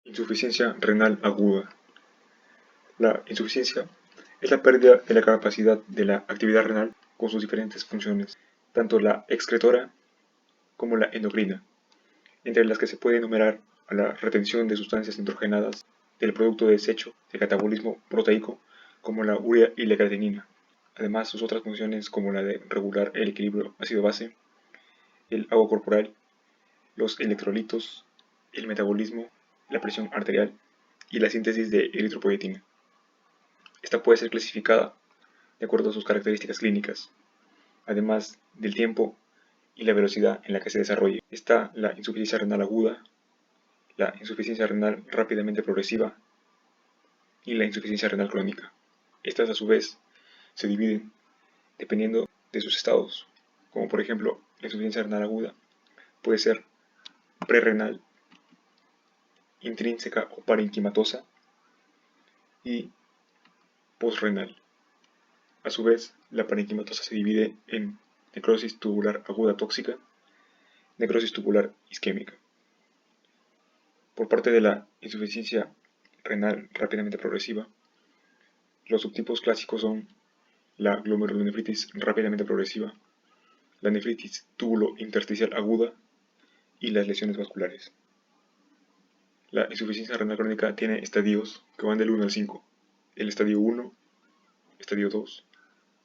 Insuficiencia renal aguda. La insuficiencia es la pérdida de la capacidad de la actividad renal con sus diferentes funciones, tanto la excretora como la endocrina, entre las que se puede enumerar a la retención de sustancias nitrogenadas del producto de desecho de catabolismo proteico como la urea y la creatinina. Además, sus otras funciones como la de regular el equilibrio ácido-base, el agua corporal, los electrolitos, el metabolismo, la presión arterial y la síntesis de eritropoyetina. Esta puede ser clasificada de acuerdo a sus características clínicas, además del tiempo y la velocidad en la que se desarrolle. Está la insuficiencia renal aguda, la insuficiencia renal rápidamente progresiva y la insuficiencia renal crónica. Estas a su vez se dividen dependiendo de sus estados, como por ejemplo la insuficiencia renal aguda puede ser prerrenal, intrínseca o parenquimatosa y postrenal. A su vez, la parenquimatosa se divide en necrosis tubular aguda tóxica, necrosis tubular isquémica. Por parte de la insuficiencia renal rápidamente progresiva, los subtipos clásicos son la glomerulonefritis rápidamente progresiva, la nefritis túbulo-intersticial aguda y las lesiones vasculares. La insuficiencia renal crónica tiene estadios que van del 1 al 5. El estadio 1, estadio 2,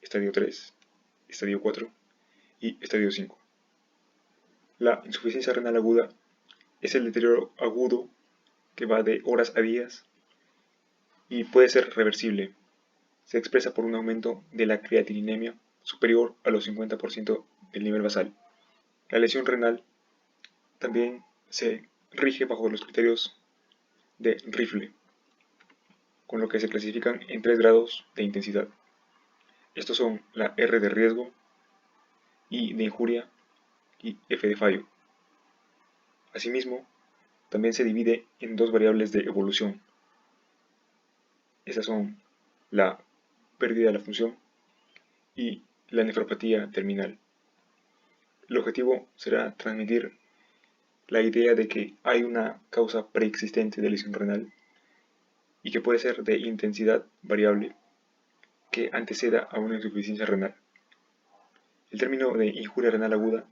estadio 3, estadio 4 y estadio 5. La insuficiencia renal aguda es el deterioro agudo que va de horas a días y puede ser reversible. Se expresa por un aumento de la creatininemia superior a los 50% del nivel basal. La lesión renal también se rige bajo los criterios de Rifle, con lo que se clasifican en 3 grados de intensidad. Estos son la R de riesgo, I de injuria y F de fallo. Asimismo, también se divide en 2 variables de evolución. Estas son la pérdida de la función y la nefropatía terminal. El objetivo será transmitir la idea de que hay una causa preexistente de lesión renal y que puede ser de intensidad variable que anteceda a una insuficiencia renal. El término de injuria renal aguda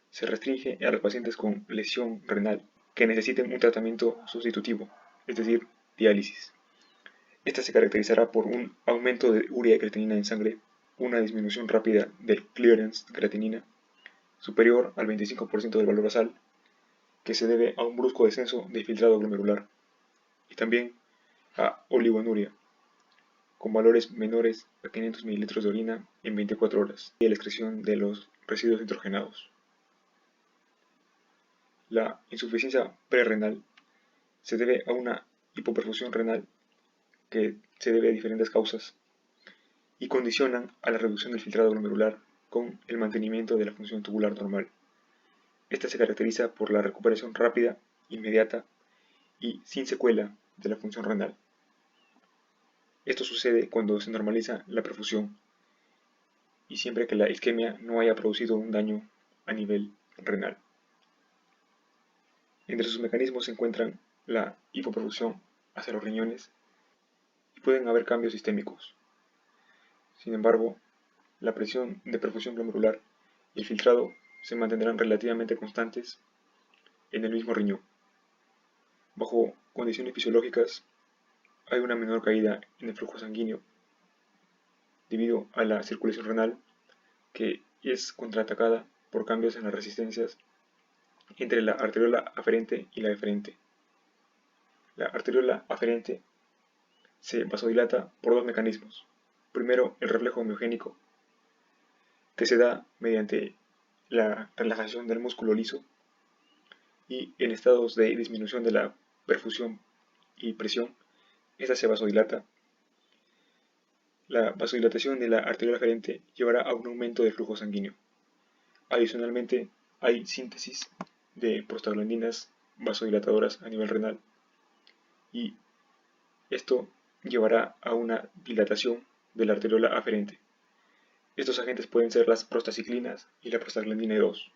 se restringe a los pacientes con lesión renal que necesiten un tratamiento sustitutivo, es decir, diálisis. Esta se caracterizará por un aumento de urea y creatinina en sangre, una disminución rápida del clearance de creatinina, superior al 25% del valor basal, que se debe a un brusco descenso de filtrado glomerular, y también a oligonuria, con valores menores a 500 ml de orina en 24 horas, y a la excreción de los residuos nitrogenados. La insuficiencia prerrenal se debe a una hipoperfusión renal que se debe a diferentes causas y condicionan a la reducción del filtrado glomerular con el mantenimiento de la función tubular normal. Esta se caracteriza por la recuperación rápida, inmediata y sin secuela de la función renal. Esto sucede cuando se normaliza la perfusión y siempre que la isquemia no haya producido un daño a nivel renal. Entre sus mecanismos se encuentran la hipoperfusión hacia los riñones y pueden haber cambios sistémicos. Sin embargo, la presión de perfusión glomerular y el filtrado se mantendrán relativamente constantes en el mismo riñón. Bajo condiciones fisiológicas, hay una menor caída en el flujo sanguíneo debido a la circulación renal que es contraatacada por cambios en las resistencias entre la arteriola aferente y la deferente. La arteriola aferente se vasodilata por 2 mecanismos. Primero, el reflejo miogénico, que se da mediante la relajación del músculo liso y en estados de disminución de la perfusión y presión, esta se vasodilata. La vasodilatación de la arteriola aferente llevará a un aumento del flujo sanguíneo. Adicionalmente, hay síntesis de prostaglandinas vasodilatadoras a nivel renal y esto llevará a una dilatación de la arteriola aferente. Estos agentes pueden ser las prostaciclinas y la prostaglandina E2.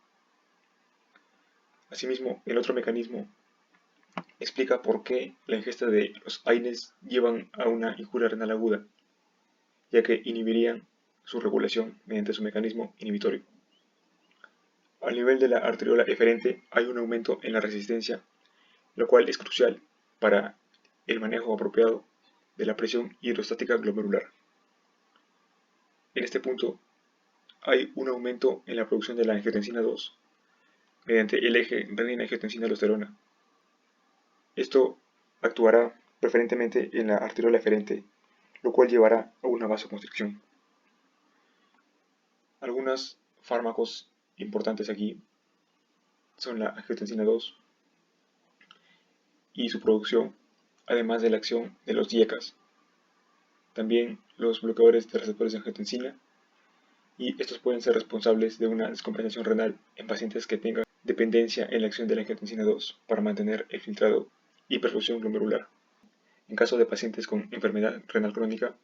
Asimismo, el otro mecanismo explica por qué la ingesta de los AINES llevan a una injuria renal aguda, ya que inhibirían su regulación mediante su mecanismo inhibitorio. Al nivel de la arteriola eferente hay un aumento en la resistencia, lo cual es crucial para el manejo apropiado de la presión hidrostática glomerular. En este punto hay un aumento en la producción de la angiotensina 2 mediante el eje renina-angiotensina-aldosterona. Esto actuará preferentemente en la arteriola eferente, lo cual llevará a una vasoconstricción. Algunos fármacos importantes aquí son la angiotensina 2 y su producción, además de la acción de los diekas. También los bloqueadores de receptores de angiotensina, y estos pueden ser responsables de una descompensación renal en pacientes que tengan dependencia en la acción de la angiotensina 2 para mantener el filtrado y perfusión glomerular. En caso de pacientes con enfermedad renal crónica,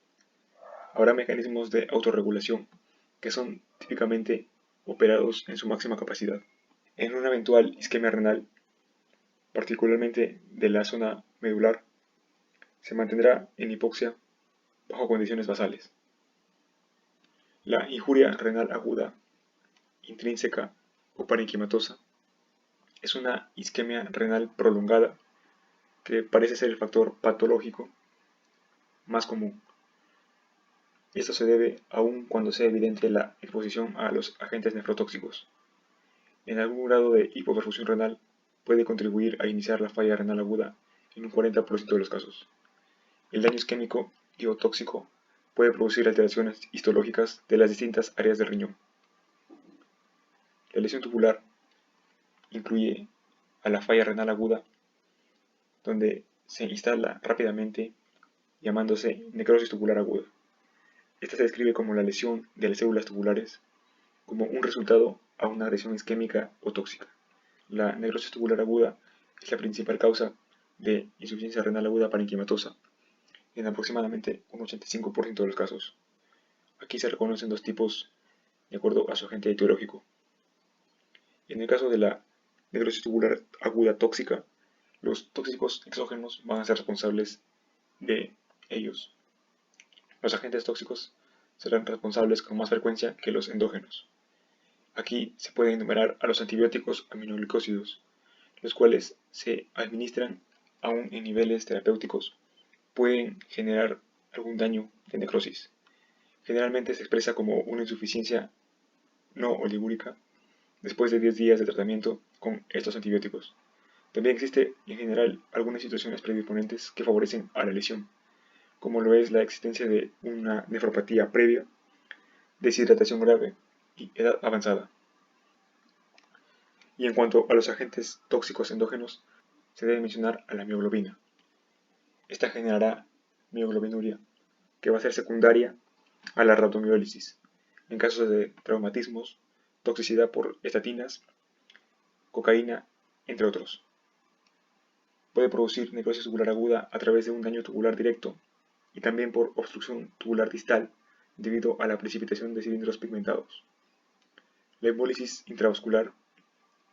habrá mecanismos de autorregulación que son típicamente operados en su máxima capacidad. En una eventual isquemia renal, particularmente de la zona medular, se mantendrá en hipoxia bajo condiciones basales. La injuria renal aguda, intrínseca o parenquimatosa es una isquemia renal prolongada que parece ser el factor patológico más común. Esto se debe aun cuando sea evidente la exposición a los agentes nefrotóxicos. En algún grado de hipoperfusión renal puede contribuir a iniciar la falla renal aguda en un 40% de los casos. El daño isquémico y o tóxico puede producir alteraciones histológicas de las distintas áreas del riñón. La lesión tubular incluye a la falla renal aguda, donde se instala rápidamente llamándose necrosis tubular aguda. Esta se describe como la lesión de las células tubulares como un resultado a una agresión isquémica o tóxica. La necrosis tubular aguda es la principal causa de insuficiencia renal aguda parenquimatosa en aproximadamente un 85% de los casos. Aquí se reconocen dos tipos de acuerdo a su agente etiológico. En el caso de la necrosis tubular aguda tóxica, los tóxicos exógenos van a ser responsables de ellos. Los agentes tóxicos serán responsables con más frecuencia que los endógenos. Aquí se pueden enumerar a los antibióticos aminoglicósidos, los cuales se administran aún en niveles terapéuticos, pueden generar algún daño de necrosis. Generalmente se expresa como una insuficiencia no oligúrica después de 10 días de tratamiento con estos antibióticos. También existe en general algunas situaciones predisponentes que favorecen a la lesión, como lo es la existencia de una nefropatía previa, deshidratación grave y edad avanzada. Y en cuanto a los agentes tóxicos endógenos, se debe mencionar a la mioglobina. Esta generará mioglobinuria, que va a ser secundaria a la rhabdomiólisis, en casos de traumatismos, toxicidad por estatinas, cocaína, entre otros. Puede producir necrosis tubular aguda a través de un daño tubular directo y también por obstrucción tubular distal debido a la precipitación de cilindros pigmentados. La hemólisis intravascular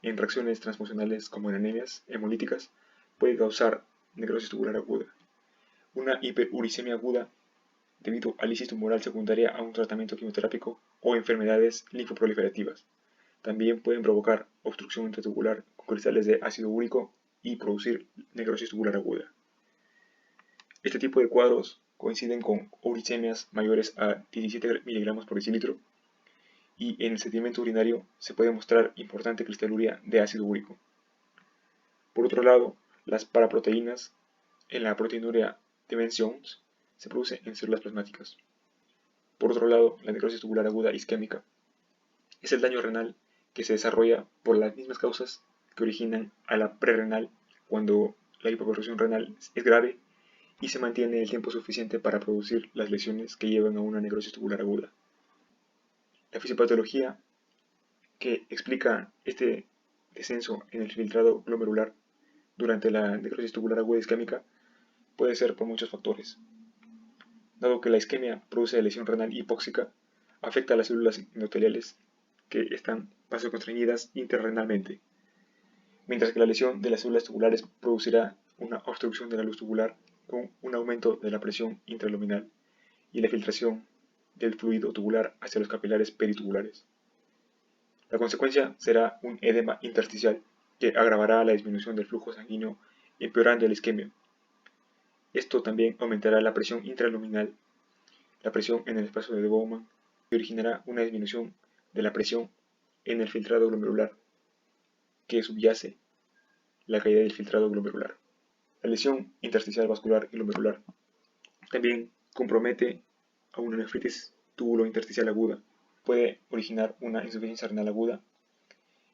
en reacciones transfusionales como en anemias hemolíticas puede causar necrosis tubular aguda. Una hiperuricemia aguda debido a lisis tumoral secundaria a un tratamiento quimioterápico o enfermedades linfoproliferativas. También pueden provocar obstrucción intratubular con cristales de ácido úrico y producir necrosis tubular aguda. Este tipo de cuadros coinciden con uricemias mayores a 17 mg por decilitro y en el sedimento urinario se puede mostrar importante cristaluria de ácido úrico. Por otro lado, las paraproteínas en la proteinuria de Benz-Jones se producen en células plasmáticas. Por otro lado, la necrosis tubular aguda isquémica es el daño renal que se desarrolla por las mismas causas que originan a la prerrenal cuando la hipoperfusión renal es grave y se mantiene el tiempo suficiente para producir las lesiones que llevan a una necrosis tubular aguda. La fisiopatología que explica este descenso en el filtrado glomerular durante la necrosis tubular aguda isquémica puede ser por muchos factores. Dado que la isquemia produce lesión renal hipóxica, afecta a las células endoteliales que están vasoconstreñidas intrarrenalmente. mientras que la lesión de las células tubulares producirá una obstrucción de la luz tubular con un aumento de la presión intraluminal y la filtración del fluido tubular hacia los capilares peritubulares. La consecuencia será un edema intersticial que agravará la disminución del flujo sanguíneo, empeorando el isquemia. Esto también aumentará la presión intraluminal, la presión en el espacio de Bowman, y originará una disminución de la presión en el filtrado glomerular, que subyace la caída del filtrado glomerular. La lesión intersticial vascular y glomerular también compromete a una nefritis túbulo-intersticial aguda. Puede originar una insuficiencia renal aguda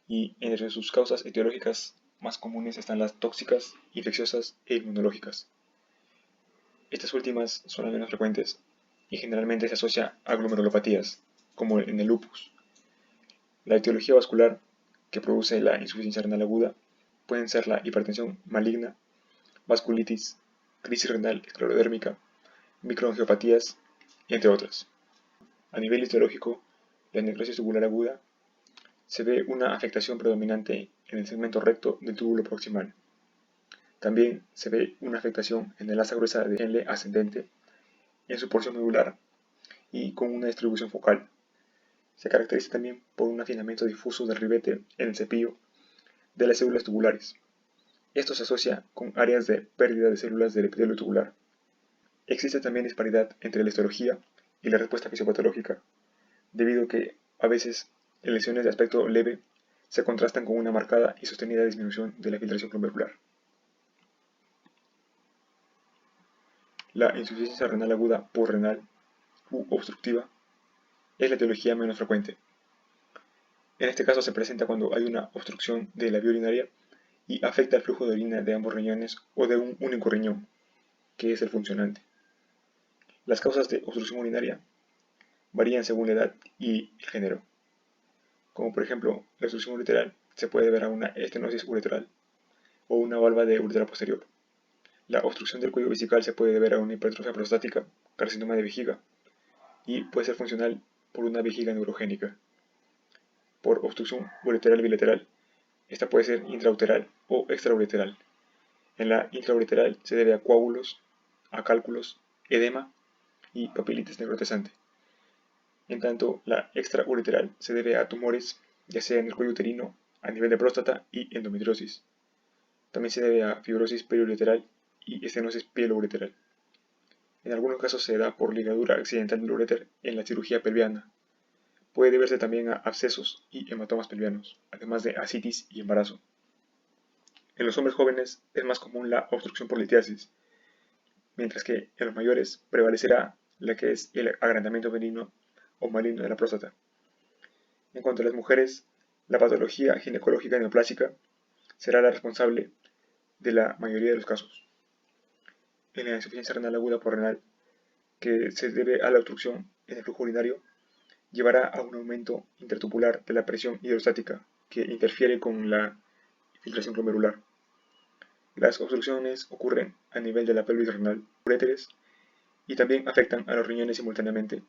y entre sus causas etiológicas más comunes están las tóxicas, infecciosas e inmunológicas. Estas últimas son las menos frecuentes y generalmente se asocia a glomerulopatías, como en el lupus. La etiología vascular que produce la insuficiencia renal aguda pueden ser la hipertensión maligna, vasculitis, crisis renal esclerodérmica, microangiopatías, entre otras. A nivel histológico, la necrosis tubular aguda se ve una afectación predominante en el segmento recto del túbulo proximal. También se ve una afectación en el asa gruesa de Henle ascendente, en su porción medular y con una distribución focal. Se caracteriza también por un afinamiento difuso del ribete en el cepillo de las células tubulares. Esto se asocia con áreas de pérdida de células del epitelio tubular. Existe también disparidad entre la histología y la respuesta fisiopatológica, debido a que a veces lesiones de aspecto leve se contrastan con una marcada y sostenida disminución de la filtración glomerular. La insuficiencia renal aguda posrenal u obstructiva es la etiología menos frecuente. En este caso se presenta cuando hay una obstrucción de la vía urinaria y afecta el flujo de orina de ambos riñones o de un único riñón, que es el funcionante. Las causas de obstrucción urinaria varían según la edad y el género. Como por ejemplo, la obstrucción ureteral se puede deber a una estenosis ureteral o una valva de uretra posterior. La obstrucción del cuello vesical se puede deber a una hipertrofia prostática, carcinoma de vejiga, y puede ser funcional por una vejiga neurogénica. Por obstrucción ureteral bilateral, esta puede ser intrauteral o extraureteral. En la intraureteral se debe a coágulos, a cálculos, edema y papilitis necrotizante. En tanto, la extraureteral se debe a tumores, ya sea en el cuello uterino, a nivel de próstata y endometriosis. También se debe a fibrosis periureteral y estenosis pieloureteral. En algunos casos se da por ligadura accidental del uréter en la cirugía pelviana. Puede deberse también a abscesos y hematomas pelvianos, además de ascitis y embarazo. En los hombres jóvenes es más común la obstrucción por litiasis, mientras que en los mayores prevalecerá la que es el agrandamiento benigno o maligno de la próstata. En cuanto a las mujeres, la patología ginecológica neoplásica será la responsable de la mayoría de los casos. En la insuficiencia renal aguda posrenal, que se debe a la obstrucción en el flujo urinario, llevará a un aumento intertubular de la presión hidrostática que interfiere con la filtración glomerular. Las obstrucciones ocurren a nivel de la pelvis renal, uréteres, y también afectan a los riñones simultáneamente,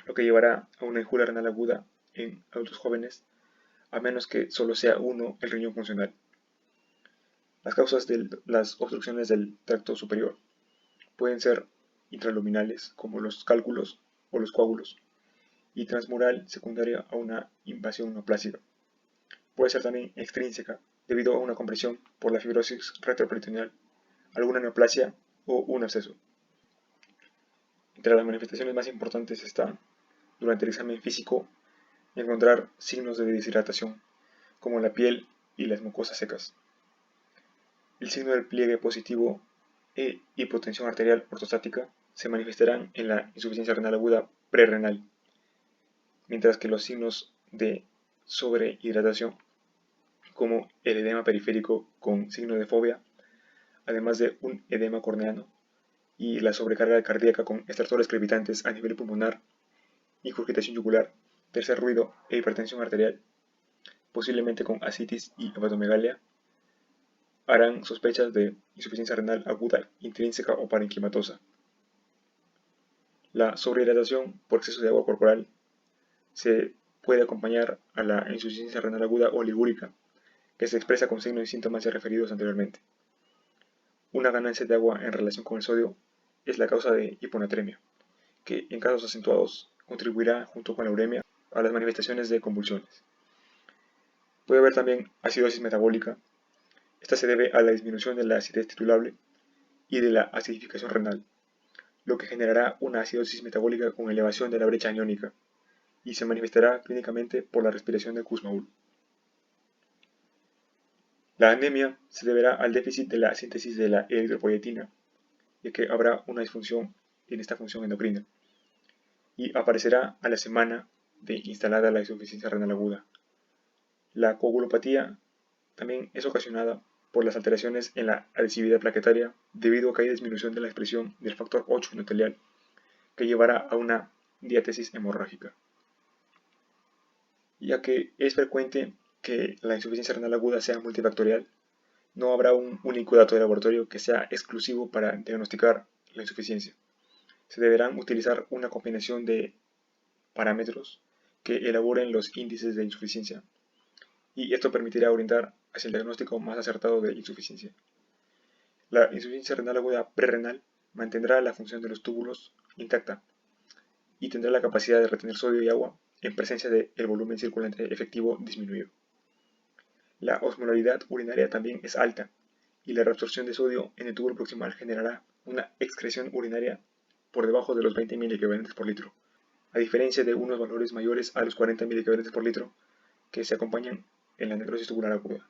lo que llevará a una injuria renal aguda en adultos jóvenes, a menos que solo sea uno el riñón funcional. Las causas de las obstrucciones del tracto superior pueden ser intraluminales, como los cálculos o los coágulos, y transmural secundaria a una invasión neoplásica. Puede ser también extrínseca, debido a una compresión por la fibrosis retroperitoneal, alguna neoplasia o un absceso. Entre las manifestaciones más importantes están, durante el examen físico, encontrar signos de deshidratación, como la piel y las mucosas secas. El signo del pliegue positivo e hipotensión arterial ortostática se manifestarán en la insuficiencia renal aguda prerrenal, mientras que los signos de sobrehidratación, como el edema periférico con signo de fobia, además de un edema corneano, y la sobrecarga cardíaca con estertores crepitantes a nivel pulmonar, ingurgitación yugular, tercer ruido e hipertensión arterial, posiblemente con ascitis y hepatomegalia, harán sospechas de insuficiencia renal aguda intrínseca o parenquimatosa. La sobrehidratación por exceso de agua corporal se puede acompañar a la insuficiencia renal aguda oligúrica, que se expresa con signos y síntomas ya referidos anteriormente. Una ganancia de agua en relación con el sodio es la causa de hiponatremia, que en casos acentuados contribuirá junto con la uremia a las manifestaciones de convulsiones. Puede haber también acidosis metabólica. Esta se debe a la disminución de la acidez titulable y de la acidificación renal, lo que generará una acidosis metabólica con elevación de la brecha aniónica y se manifestará clínicamente por la respiración de Kussmaul. La anemia se deberá al déficit de la síntesis de la eritropoyetina, ya que habrá una disfunción en esta función endocrina, y aparecerá a la semana de instalada la insuficiencia renal aguda. La coagulopatía también es ocasionada por las alteraciones en la adhesividad plaquetaria debido a que hay disminución de la expresión del factor 8 endotelial, que llevará a una diátesis hemorrágica. Ya que es frecuente que la insuficiencia renal aguda sea multifactorial, no habrá un único dato de laboratorio que sea exclusivo para diagnosticar la insuficiencia. Se deberán utilizar una combinación de parámetros que elaboren los índices de insuficiencia, y esto permitirá orientar hacia el diagnóstico más acertado de insuficiencia. La insuficiencia renal aguda prerrenal mantendrá la función de los túbulos intacta y tendrá la capacidad de retener sodio y agua en presencia del volumen circulante efectivo disminuido. La osmolaridad urinaria también es alta y la reabsorción de sodio en el túbulo proximal generará una excreción urinaria por debajo de los 20 ml por litro, a diferencia de unos valores mayores a los 40 ml por litro que se acompañan en la necrosis tubular aguda.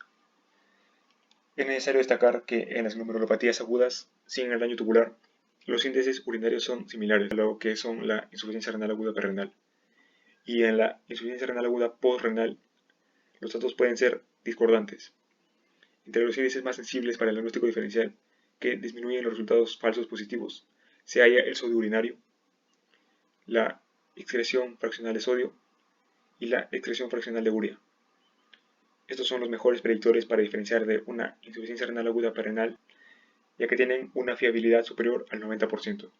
Es necesario destacar que en las glomerulopatías agudas sin el daño tubular, los índices urinarios son similares a lo que son la insuficiencia renal aguda prerrenal. Y en la insuficiencia renal aguda postrenal, los datos pueden ser discordantes. Entre los índices más sensibles para el diagnóstico diferencial, que disminuyen los resultados falsos positivos, se halla el sodio urinario, la excreción fraccional de sodio y la excreción fraccional de urea. Estos son los mejores predictores para diferenciar de una insuficiencia renal aguda prerrenal, ya que tienen una fiabilidad superior al 90%.